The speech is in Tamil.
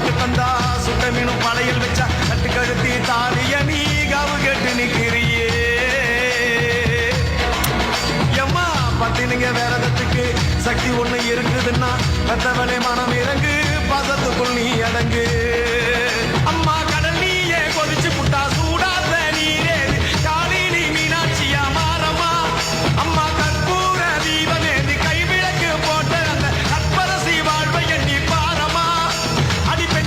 வாக்கு தந்தா சுட்ட மீனும் பழையல் வச்சா கட்டு கழுத்தி தாலிய நீ காவு கேட்டு நிக்கிறியே எம்மா பத்தினிங்க விரதத்துக்கு சக்தி ஒண்ணு இருக்குதுன்னா பெத்தவளே மனம் இறங்கு பாசத்துக்குள் நீ அடங்கு